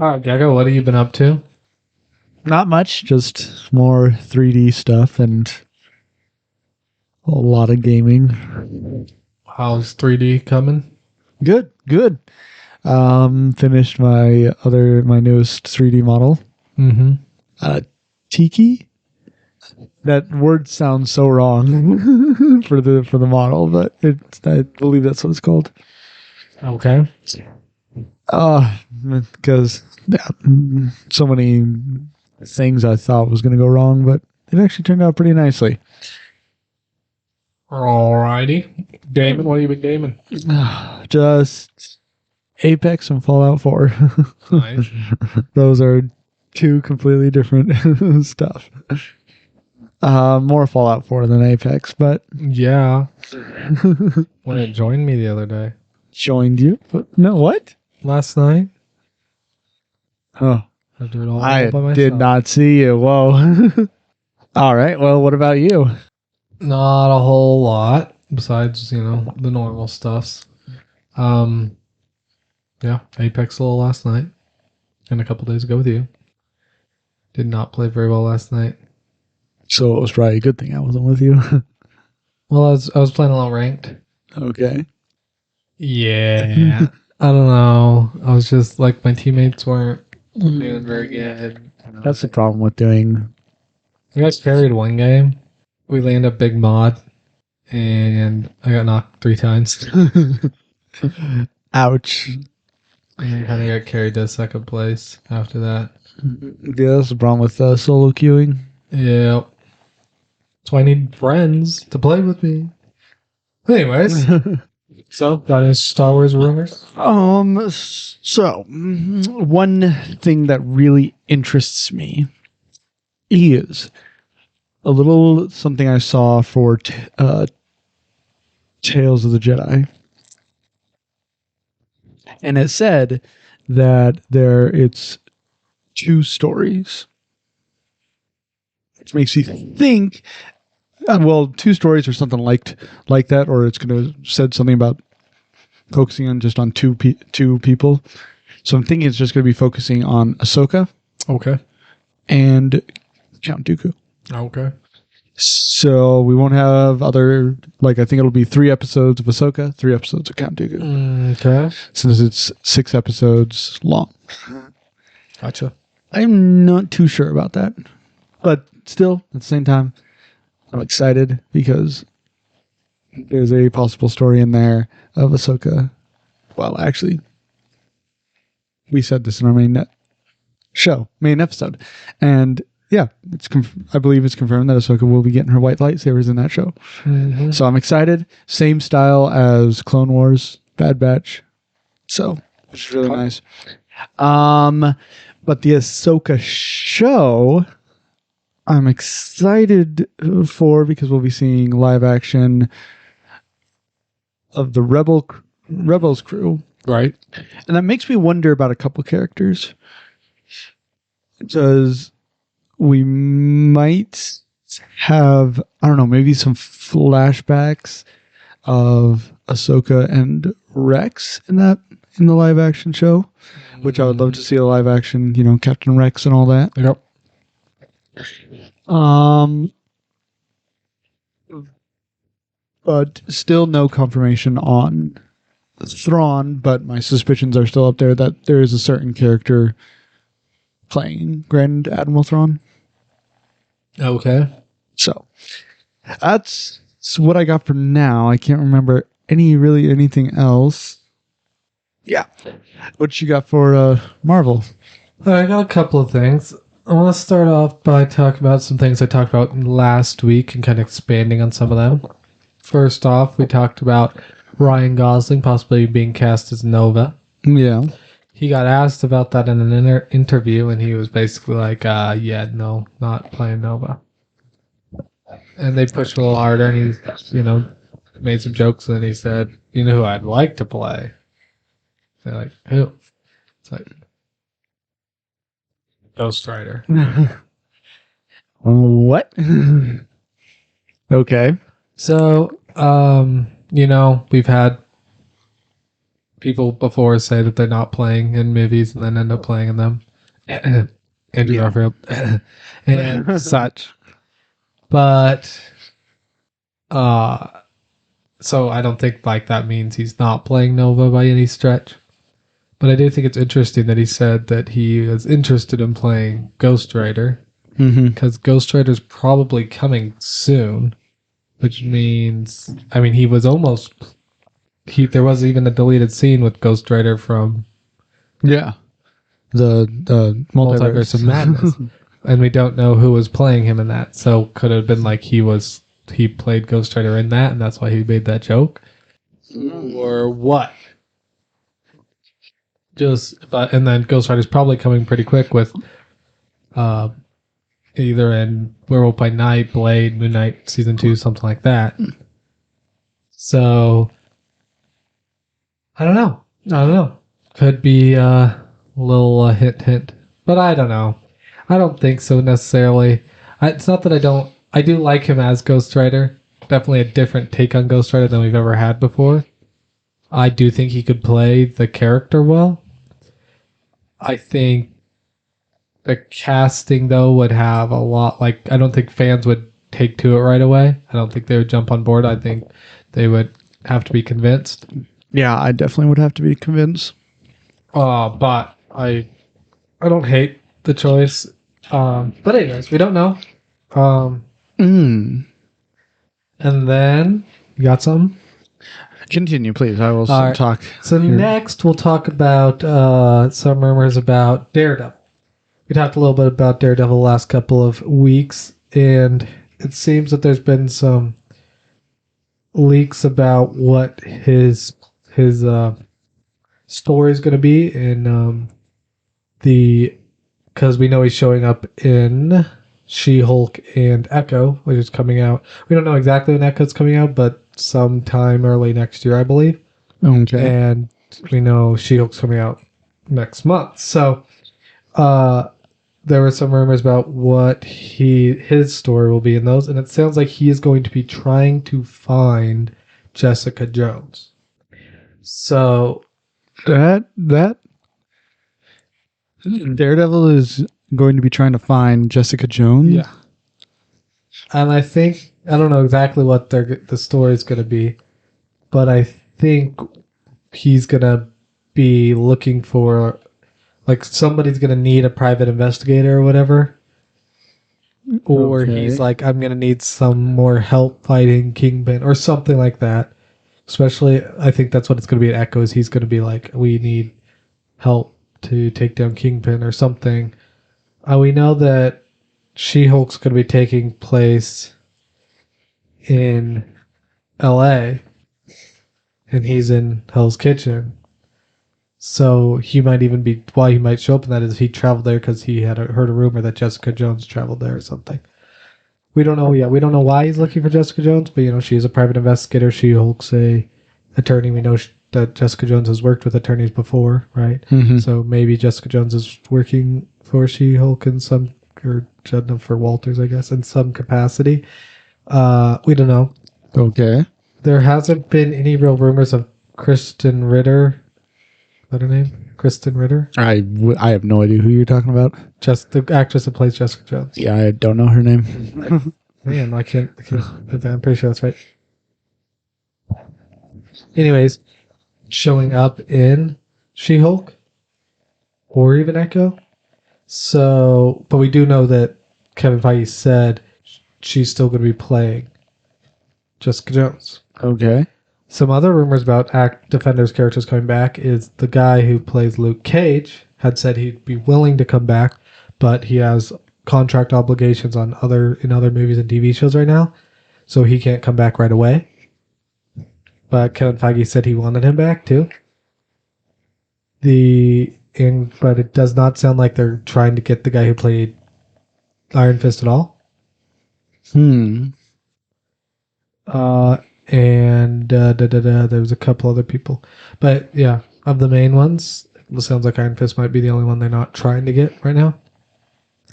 All right, Gecko, what have you been up to? Not much, just more 3D stuff and a lot of gaming. How's 3D coming? Good. Finished my newest 3D model. Mm-hmm. Tiki. That word sounds so wrong for the model, but I believe that's what it's called. Okay. Because so many things I thought was going to go wrong, but it actually turned out pretty nicely. Alrighty. Gaming, what have you been gaming? Just Apex and Fallout 4. Nice. Those are two completely different stuff. More Fallout 4 than Apex, but Yeah. When it joined me the other day. joined you. But no, what? Last night. Oh, I do it all I by myself. did not see you. Whoa. All right. Well, what about you? Not a whole lot besides, the normal stuffs. Yeah, Apex a little last night and a couple days ago with you. Did not play very well last night. So it was probably a good thing I wasn't with you. Well, I was playing a little ranked. Okay. Yeah. I don't know. I was just like my teammates weren't doing very good. That's the problem with doing. You guys carried one game. We landed a big mod, and I got knocked 3 times. Ouch. And kind of got carried to second place after that. Yeah, that's the problem with solo queuing. Yeah. So I need friends to play with me. Anyways, so got any Star Wars rumors? So one thing that really interests me is a little something I saw for Tales of the Jedi. And it said that it's 2 stories. Which makes you think, 2 stories or something like that, or it's going to said something about focusing on two people. So I'm thinking it's just going to be focusing on Ahsoka. Okay. And Count Dooku. Okay. So we won't have other, I think it'll be 3 episodes of Ahsoka, 3 episodes of Count Dooku. Okay. Since it's 6 episodes long. Gotcha. I'm not too sure about that. But still, at the same time, I'm excited because there's a possible story in there of Ahsoka. Well, actually, we said this in our main episode. And yeah, I believe it's confirmed that Ahsoka will be getting her white lightsabers in that show. Mm-hmm. So I'm excited. Same style as Clone Wars, Bad Batch. So, which is really nice. But the Ahsoka show, I'm excited for because we'll be seeing live action of the Rebels crew. Right. And that makes me wonder about a couple characters. Because we might have, I don't know, maybe some flashbacks of Ahsoka and Rex in the live action show, which I would love to see a live action, Captain Rex and all that. Yep. But still no confirmation on Thrawn, but my suspicions are still up there that there is a certain character playing Grand Admiral Thrawn. Okay. So that's what I got for now. I can't remember anything else. Yeah. What you got for Marvel? I got a couple of things. I want to start off by talking about some things I talked about last week and kind of expanding on some of them. First off, we talked about Ryan Gosling possibly being cast as Nova. Yeah. He got asked about that in an interview, and he was basically like, yeah, no, not playing Nova. And they pushed a little harder, and he, made some jokes, and then he said, you know who I'd like to play? They're like, who? It's like, Ghost Rider. What? Okay. So, we've had people before say that they're not playing in movies and then end up playing in them. Andrew Garfield and such. But so I don't think like that means he's not playing Nova by any stretch. But I do think it's interesting that he said that he is interested in playing Ghost Rider because Ghost Rider's probably coming soon, which means he was almost there was even a deleted scene with Ghost Rider from the Multiverse of Madness, and we don't know who was playing him in that. So could it have been like he played Ghost Rider in that, and that's why he made that joke, or what? And then Ghost Rider's probably coming pretty quick with either in Werewolf by Night, Blade, Moon Knight season 2, something like that. So I don't know. Could be a little hint, but I don't know. I don't think so necessarily. It's not that I do like him as Ghost Rider. Definitely a different take on Ghost Rider than we've ever had before. I do think he could play the character well. I think the casting, though, would have a lot... I don't think fans would take to it right away. I don't think they would jump on board. I think they would have to be convinced. Yeah, I definitely would have to be convinced. But I don't hate the choice. But anyways, we don't know. And then, you got some? Continue, please. I will talk. So next, we'll talk about some rumors about Daredevil. We talked a little bit about Daredevil the last couple of weeks, and it seems that there's been some leaks about what his story is going to be in because we know he's showing up in She-Hulk and Echo, which is coming out. We don't know exactly when Echo's coming out, but sometime early next year, I believe. Okay. And we know She-Hulk's coming out next month. So there were some rumors about what his story will be in those, and it sounds like he is going to be trying to find Jessica Jones. So that Daredevil is going to be trying to find Jessica Jones? Yeah. And I don't know exactly what the story is going to be, but I think he's going to be looking for, somebody's going to need a private investigator or whatever. Or he's like, I'm going to need some more help fighting Kingpin or something like that. Especially, I think that's what it's going to be at Echo, is he's going to be like, we need help to take down Kingpin or something. We know that She-Hulk's going to be taking place in LA, and he's in Hell's Kitchen. So he might even be, why he might show up in that is he traveled there because he had heard a rumor that Jessica Jones traveled there or something. We don't know yet. We don't know why he's looking for Jessica Jones, but she's a private investigator. She-Hulk's a attorney. We know that Jessica Jones has worked with attorneys before, right? Mm-hmm. So maybe Jessica Jones is working for She-Hulk in some, or for Walters, I guess, in some capacity. We don't know. Okay. There hasn't been any real rumors of Kristen Ritter. Is that her name? Kristen Ritter? I have no idea who you're talking about. Just the actress that plays Jessica Jones. Yeah, I don't know her name. Man, I can't. I'm pretty sure that's right. Anyways, showing up in She-Hulk or even Echo. So, but we do know that Kevin Feige said she's still going to be playing Jessica Jones. Okay. Some other rumors about Defenders characters coming back is the guy who plays Luke Cage had said he'd be willing to come back, but he has contract obligations in other movies and TV shows right now, so he can't come back right away. But Kevin Feige said he wanted him back too. But it does not sound like they're trying to get the guy who played Iron Fist at all. And there was a couple other people. But yeah, of the main ones, it sounds like Iron Fist might be the only one they're not trying to get right now.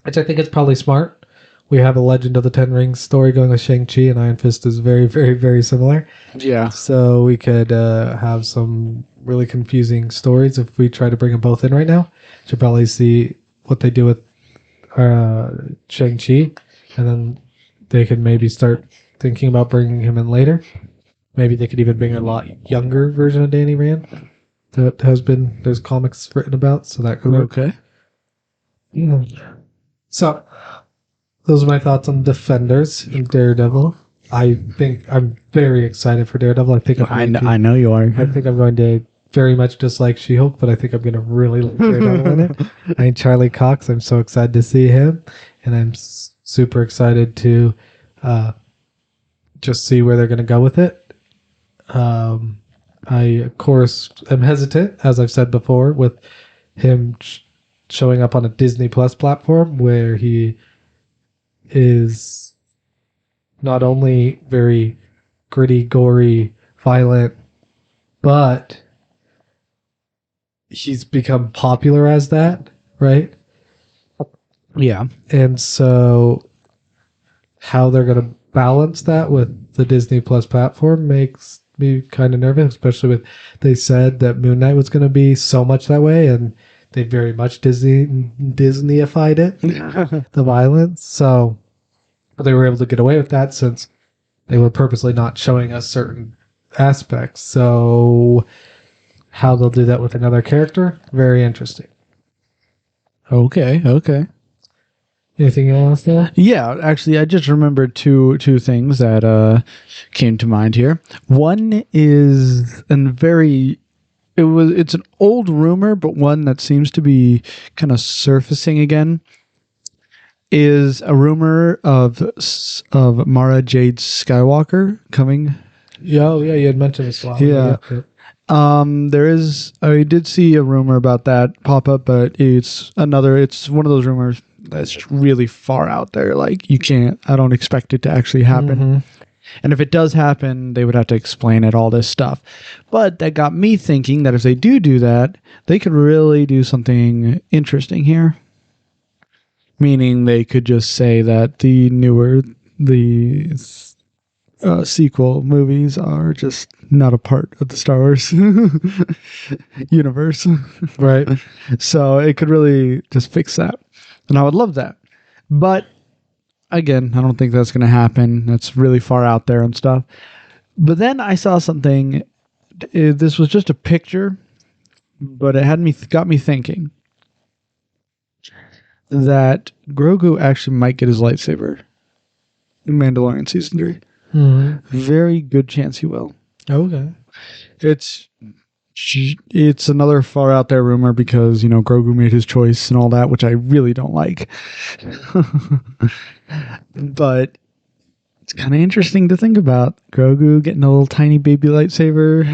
Which I think is probably smart. we have a Legend of the Ten Rings story going with Shang-Chi, and Iron Fist is very, very, very similar. Yeah. So we could have some really confusing stories if we try to bring them both in right now. Should probably see what they do with Shang-Chi, and then they could maybe start thinking about bringing him in later. Maybe they could even bring a lot younger version of Danny Rand that there's comics written about, so that could work. Okay. So those are my thoughts on Defenders and Daredevil. I think I'm very excited for Daredevil. I know you are. I think I'm going to very much dislike She-Hulk, but I think I'm going to really like Daredevil in it. I mean, Charlie Cox, I'm so excited to see him, and I'm super excited to just see where they're going to go with it. I, of course, am hesitant, as I've said before, with him showing up on a Disney Plus platform where he is not only very gritty, gory, violent, but he's become popular as that, right? Yeah. And so how they're going to balance that with the Disney Plus platform makes me kind of nervous, especially with they said that Moon Knight was going to be so much that way, and they very much Disneyified it, the violence. So but they were able to get away with that since they were purposely not showing us certain aspects. So how they'll do that with another character, very interesting. Okay. Anything else there? Yeah, actually, I just remembered two things that came to mind here. One is it's an old rumor, but one that seems to be kind of surfacing again. Is a rumor of Mara Jade Skywalker coming? Yeah, you had mentioned this a while. Yeah. I did see a rumor about that pop up, but it's one of those rumors that's really far out there. Like I don't expect it to actually happen. Mm-hmm. And if it does happen, they would have to explain it, all this stuff. But that got me thinking that if they do that, they could really do something interesting here. Meaning they could just say that the sequel movies are just not a part of the Star Wars universe. Right. So it could really just fix that. And I would love that. But again, I don't think that's going to happen. That's really far out there and stuff. But then I saw something. This was just a picture, but it got me thinking that Grogu actually might get his lightsaber in Mandalorian Season 3. Mm-hmm. Very good chance he will. Okay. It's another far out there rumor because, Grogu made his choice and all that, which I really don't like. But it's kind of interesting to think about. Grogu getting a little tiny baby lightsaber.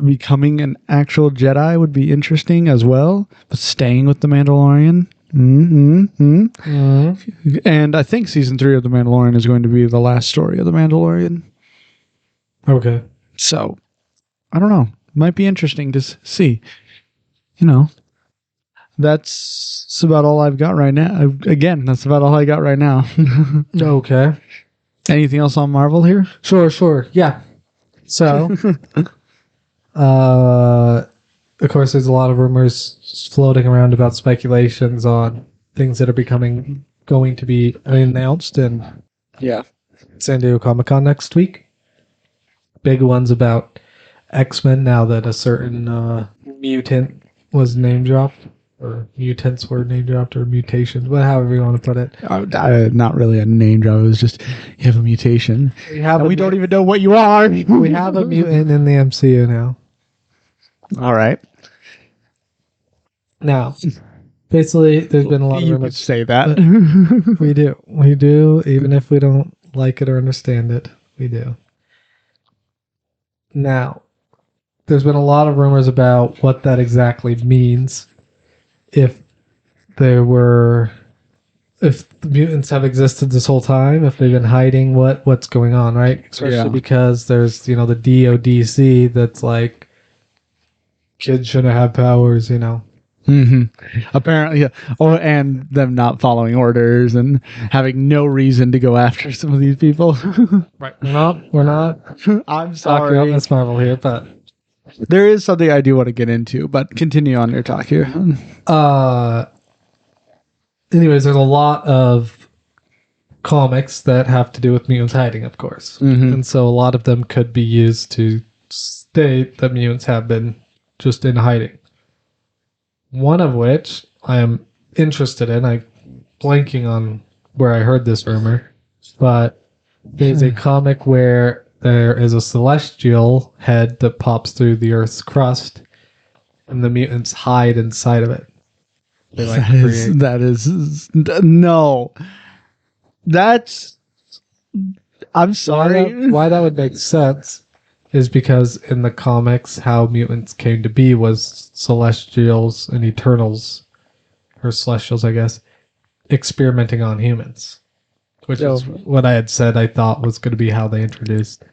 Becoming an actual Jedi would be interesting as well, but staying with the Mandalorian. And I think Season 3 of The Mandalorian is going to be the last story of The Mandalorian. Okay. So, I don't know. Might be interesting to see. That's about all I've got right now. Again, that's about all I got right now. Okay. Anything else on Marvel here? Sure. Yeah. So, of course, there's a lot of rumors floating around about speculations on things that are going to be announced in San Diego Comic-Con next week. Big ones about X-Men now that a certain mutant was name dropped, or mutants were name dropped, or mutations, however you want to put it. Not really a name drop. It was just you have a mutation. We don't even know what you are. We have a mutant in the MCU now. All right. Now, basically, there's been a lot of rumors. You could say that. We do, even if we don't like it or understand it. We do. Now, there's been a lot of rumors about what that exactly means. If the mutants have existed this whole time, if they've been hiding what's going on, right? Especially because there's, the DODC that's like, kids shouldn't have powers, Apparently, yeah. Oh, and them not following orders and having no reason to go after some of these people. Right. No, we're not I'm talking about sorry. Miss Marvel here, but There is something I do want to get into, but continue on your talk here. anyways, there's a lot of comics that have to do with mutants hiding, of course. And so a lot of them could be used to state that mutants have been just in hiding. One of which I am interested in. I'm blanking on where I heard this rumor, but there's a comic where there is a celestial head that pops through the Earth's crust, and the mutants hide inside of it. They like That is no. That's. I'm sorry. Why that would make sense is because in the comics, how mutants came to be was Celestials and Eternals, or Celestials, I guess, experimenting on humans, which is what I had said I thought was going to be how they introduced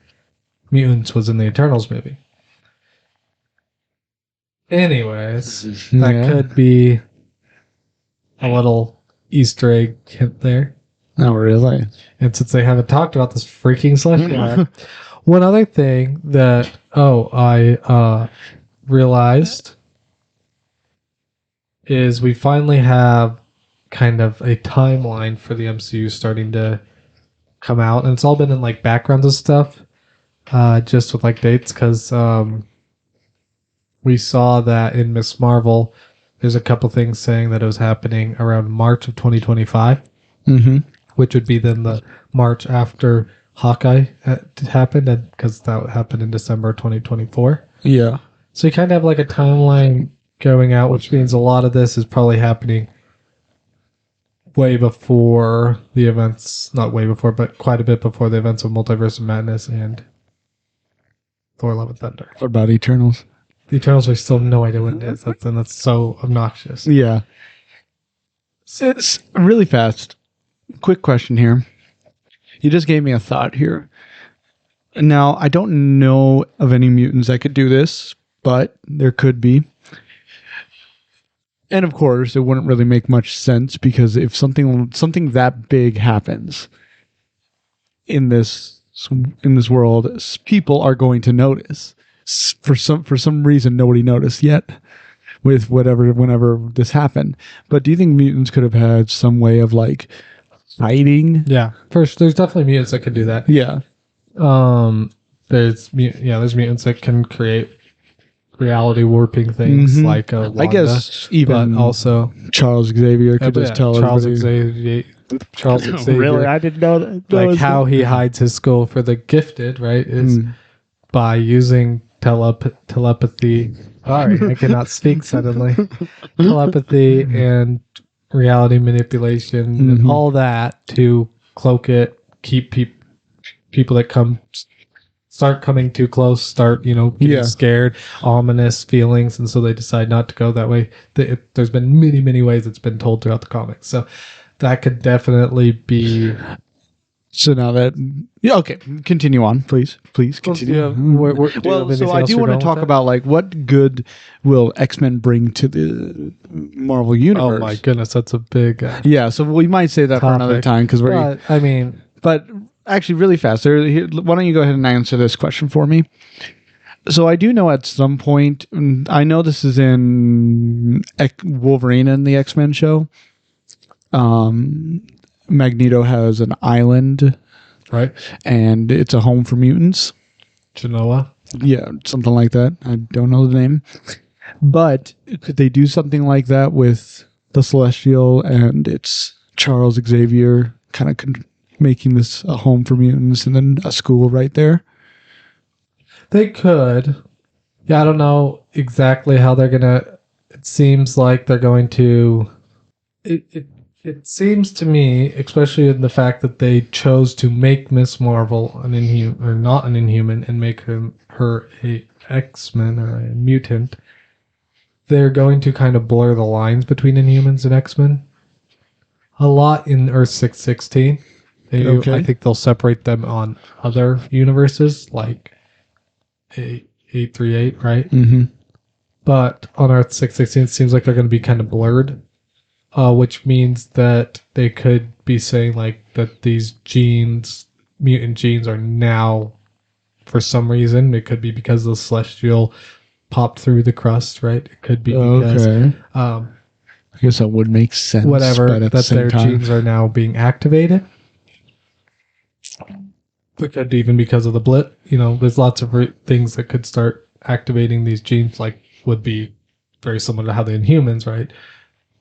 mutants was in the Eternals movie. Anyways, that could be a little Easter egg hint there. Oh, really? And since they haven't talked about this freaking Celestial, one other thing that I realized is we finally have kind of a timeline for the MCU starting to come out, and it's all been in like backgrounds and stuff, just with like dates, because we saw that in Miss Marvel, there's a couple things saying that it was happening around March of 2025, which would be then the March after Hawkeye happened, and because that happened in December 2024. Yeah. So you kind of have like a timeline going out, which means a lot of this is probably happening way before the events, not way before, but quite a bit before the events of Multiverse of Madness and Thor: Love and Thunder. What about Eternals? The Eternals, I still have no idea what it is. That's so obnoxious. Yeah. It's really fast. Quick question here. You just gave me a thought here. Now, I don't know of any mutants that could do this, but there could be. And of course, it wouldn't really make much sense because if something that big happens in this world, people are going to notice. For some reason, nobody noticed yet with whenever this happened. But do you think mutants could have had some way of like hiding? Yeah, first, there's definitely mutants that can do that. Yeah. There's mutants that can create reality warping things like Wanda, I guess even but also Charles Xavier could just tell Charles everybody. Xavier. Really, I didn't know that. Like how he hides his skull for the gifted, right? Is by using telepathy. Sorry, I cannot speak suddenly. Telepathy and reality manipulation and all that to cloak it, keep people that start coming too close, start getting scared, ominous feelings, and so they decide not to go that way. There's been many ways it's been told throughout the comics, so that could definitely be. So now that okay, continue on, please continue. So I do want to talk about like what good will X-Men bring to the Marvel universe. Oh my goodness, that's a big so we might say that for another time because we're. But actually, really fast. Why don't you go ahead and answer this question for me? So I do know at some point, I know this is in Wolverine and the X-Men show. Magneto has an island, right? And it's a home for mutants. Genoa? Yeah, something like that. I don't know the name. But could they do something like that with the Celestial and it's Charles Xavier kind of making this a home for mutants and then a school right there? They could. Yeah, I don't know exactly how they're going to... It seems like they're going to... It seems to me, especially in the fact that they chose to make Miss Marvel an Inhuman, or not an Inhuman, and make her a X-Men or a mutant, they're going to kind of blur the lines between Inhumans and X-Men. A lot in Earth 616. I think they'll separate them on other universes, like 838, right? but on Earth 616 it seems like they're going to be kind of blurred, which means that they could be saying like that these genes, mutant genes, are now, for some reason, it could be because the celestial popped through the crust, right? It could be because I guess that would make sense. Whatever, but at the that same their time, genes are now being activated. It could even because of the blip. There's lots of things that could start activating these genes, like would be very similar to how the Inhumans, right?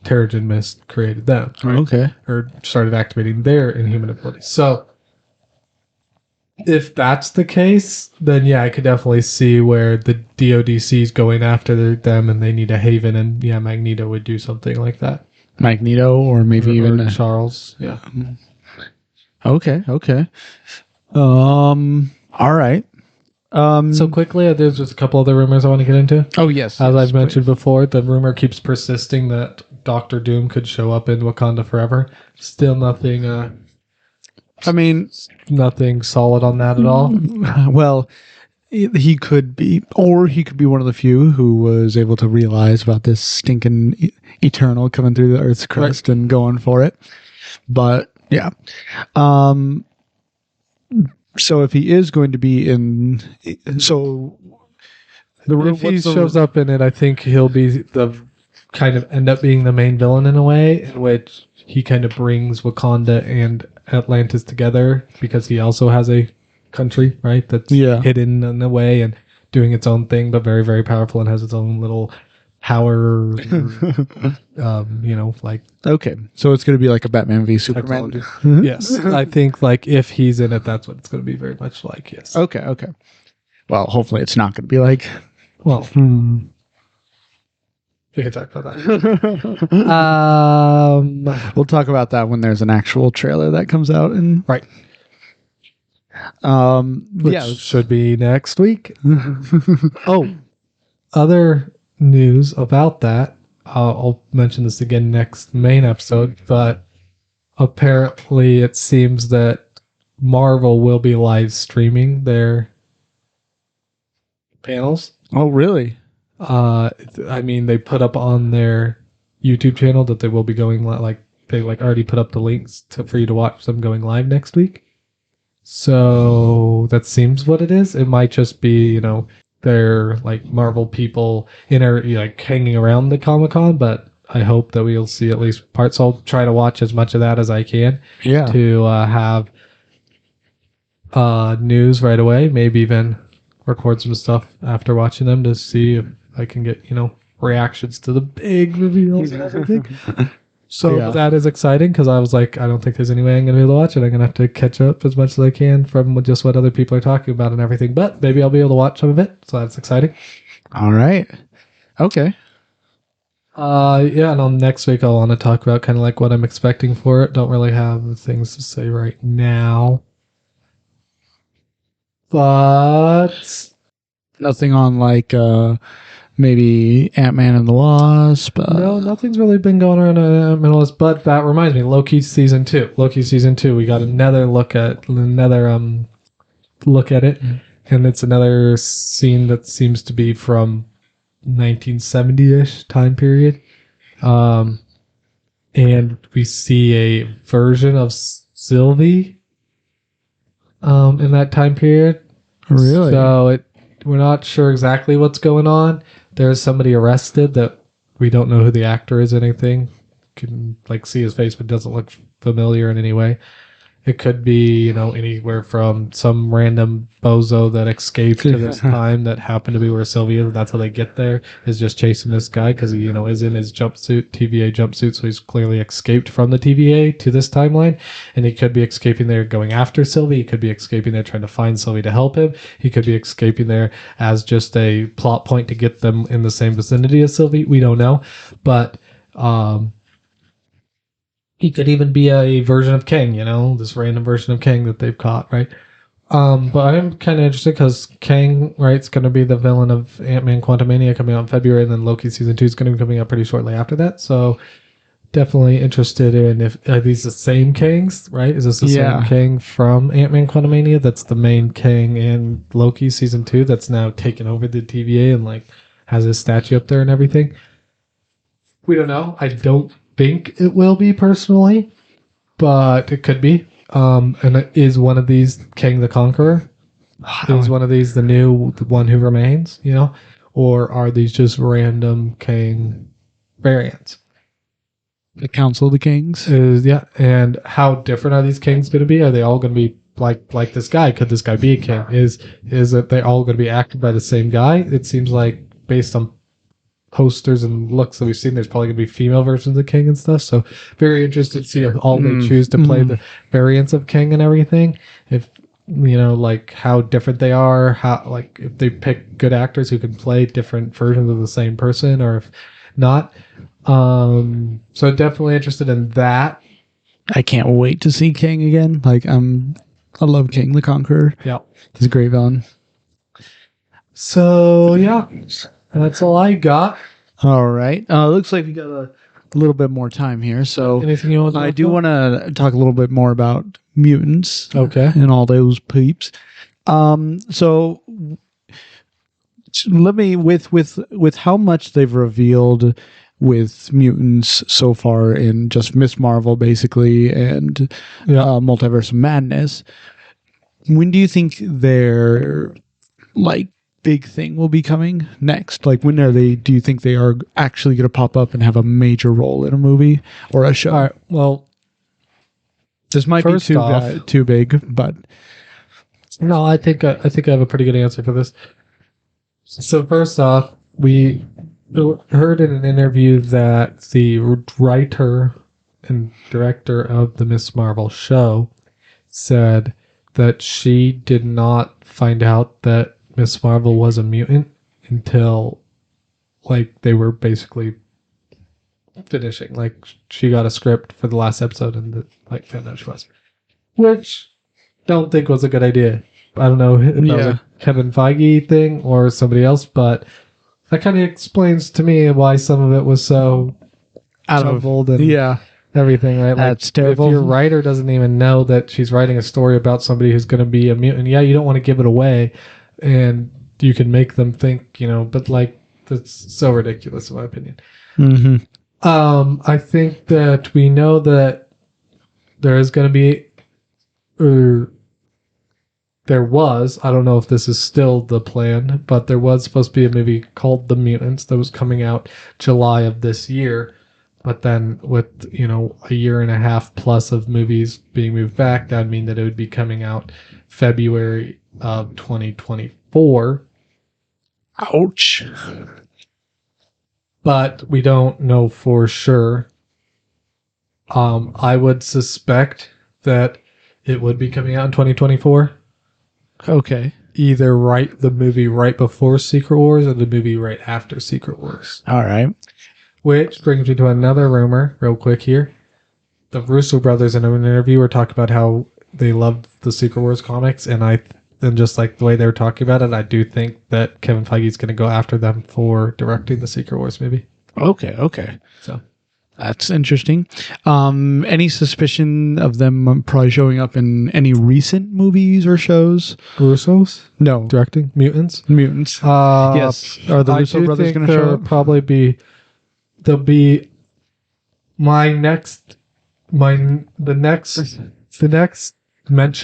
Terrigen Mist created them, right? Okay. Or started activating their Inhuman abilities. So, if that's the case, then yeah, I could definitely see where the DODC is going after them and they need a haven, and yeah, Magneto would do something like that. Magneto, or maybe even Charles. Yeah. Okay. All right. So quickly, there's just a couple other rumors I want to get into. Oh, yes. As I've mentioned before, the rumor keeps persisting that Doctor Doom could show up in Wakanda Forever. Still nothing. Nothing solid on that at all. Well, he could be, or he could be one of the few who was able to realize about this stinking Eternal coming through the Earth's crust and going for it. But yeah. So if he is going to be in, so if he shows up in it, I think he'll be the kind of end up being the main villain in a way, in which he kind of brings Wakanda and Atlantis together, because he also has a country, right, that's hidden in a way and doing its own thing, but very, very powerful and has its own little power, like... Okay, so it's going to be like a Batman v Superman. Yes, I think like if he's in it, that's what it's going to be very much like, yes. Okay. Well, hopefully it's not going to be like... Well, we can talk about that. We'll talk about that when there's an actual trailer that comes out. Right. Which should be next week. Other news about that. I'll mention this again next main episode, but apparently it seems that Marvel will be live streaming their panels. Oh, really? They put up on their YouTube channel that they will be going they already put up the links for you to watch them going live next week. So that seems what it is. It might just be, they're like Marvel people hanging around the Comic-Con, but I hope that we'll see at least parts. I'll try to watch as much of that as I can. Yeah. To have news right away. Maybe even record some stuff after watching them to see if I can get, reactions to the big reveals and everything. So that is exciting, because I was like, I don't think there's any way I'm going to be able to watch it. I'm going to have to catch up as much as I can from just what other people are talking about and everything. But maybe I'll be able to watch some of it. So that's exciting. All right. Okay. And on next week, I'll want to talk about kind of like what I'm expecting for it. Don't really have things to say right now. But nothing on like maybe Ant-Man and the Wasp. No, nothing's really been going on in Ant-Man and the Wasp. But that reminds me, Loki season 2. We got another look at it, and it's another scene that seems to be from 1970-ish time period. And we see a version of Sylvie in that time period. Really? So we're not sure exactly what's going on. There's somebody arrested that we don't know who the actor is or anything. Can see his face, but doesn't look familiar in any way. It could be, anywhere from some random bozo that escaped to this time that happened to be where Sylvia is. That's how they get there, is just chasing this guy because he, is in his jumpsuit, TVA jumpsuit. So he's clearly escaped from the TVA to this timeline. And he could be escaping there going after Sylvie. He could be escaping there trying to find Sylvie to help him. He could be escaping there as just a plot point to get them in the same vicinity as Sylvie. We don't know. But, he could even be a version of Kang, this random version of Kang that they've caught, right? But I'm kind of interested because Kang, right, is going to be the villain of Ant-Man Quantumania coming out in February, and then Loki season 2 is going to be coming out pretty shortly after that. So definitely interested in if are these the same Kangs, right? Is this the same Kang from Ant-Man Quantumania that's the main Kang in Loki season 2 that's now taken over the TVA and has his statue up there and everything. We don't know. I don't think it will be personally, but it could be. And it is one of these King the Conqueror? Is one of these the one who remains, Or are these just random King variants? The Council of the Kings? Yeah. And how different are these kings going to be? Are they all going to be like this guy? Could this guy be a king? Is it they all going to be acted by the same guy? It seems like based on posters and looks that we've seen, there's probably going to be female versions of the king and stuff. So very interested to see if all they choose to play the variants of king and everything. If like how different they are, how like if they pick good actors who can play different versions of the same person, or if not. So definitely interested in that. I can't wait to see King again. I love King the Conqueror. Yeah, he's a great villain. So yeah, that's all I got. All right. Looks like we got a little bit more time here. So anything you want to I do want to talk a little bit more about mutants. Okay. And all those peeps. So let me with how much they've revealed with mutants so far in just Miss Marvel basically and Multiverse of Madness. When do you think their big thing will be coming next? Do you think they are actually going to pop up and have a major role in a movie or a show? All right, well, this might be too big, but no, I think I have a pretty good answer for this. So first off, we heard in an interview that the writer and director of the Miss Marvel show said that she did not find out that Miss Marvel was a mutant until they were basically finishing. She got a script for the last episode and found out she was, which don't think was a good idea. I don't know if that was a Kevin Feige thing or somebody else, but that kind of explains to me why some of it was so jumbled and everything, right? That's terrible. If your writer doesn't even know that she's writing a story about somebody who's going to be a mutant, you don't want to give it away, and you can make them think, but that's so ridiculous in my opinion. Mm-hmm. I think that we know that there is going to be, or there was, I don't know if this is still the plan, but there was supposed to be a movie called The Mutants that was coming out July of this year. But then with, a year and a half plus of movies being moved back, that would mean that it would be coming out February of 2024. Ouch. But we don't know for sure. I would suspect that it would be coming out in 2024. Okay. Either the movie right before Secret Wars or the movie right after Secret Wars. All right. Which brings me to another rumor, real quick here. The Russo brothers in an interview were talking about how they loved the Secret Wars comics, and just the way they were talking about it, I do think that Kevin Feige is going to go after them for directing the Secret Wars movie. Okay. So that's interesting. Any suspicion of them probably showing up in any recent movies or shows? Russos? No. Directing? Mutants? Yes. Are the Russo brothers going to show up? Probably be... They'll be the next mention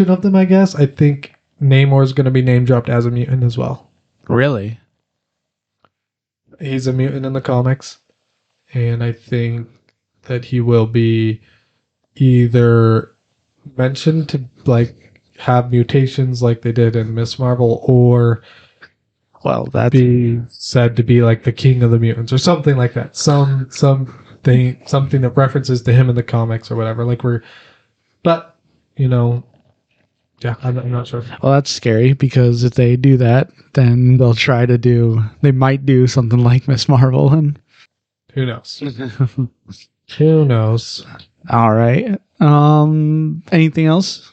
of them, I guess. I think Namor is going to be name dropped as a mutant as well. Really? He's a mutant in the comics, and I think that he will be either mentioned to have mutations like they did in Miss Marvel, or be said to be the king of the mutants or something like that. Something that references to him in the comics or whatever. I'm not sure. Well, that's scary because if they do that, then they might do something like Miss Marvel, and who knows? Who knows? All right. Anything else?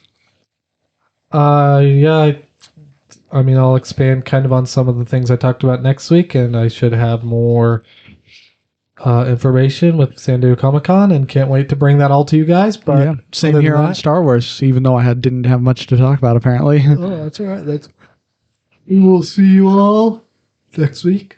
I'll expand kind of on some of the things I talked about next week, and I should have more information with San Diego Comic-Con, and can't wait to bring that all to you guys. But same here on Star Wars, even though I didn't have much to talk about, apparently. Oh, that's all right. We will see you all next week.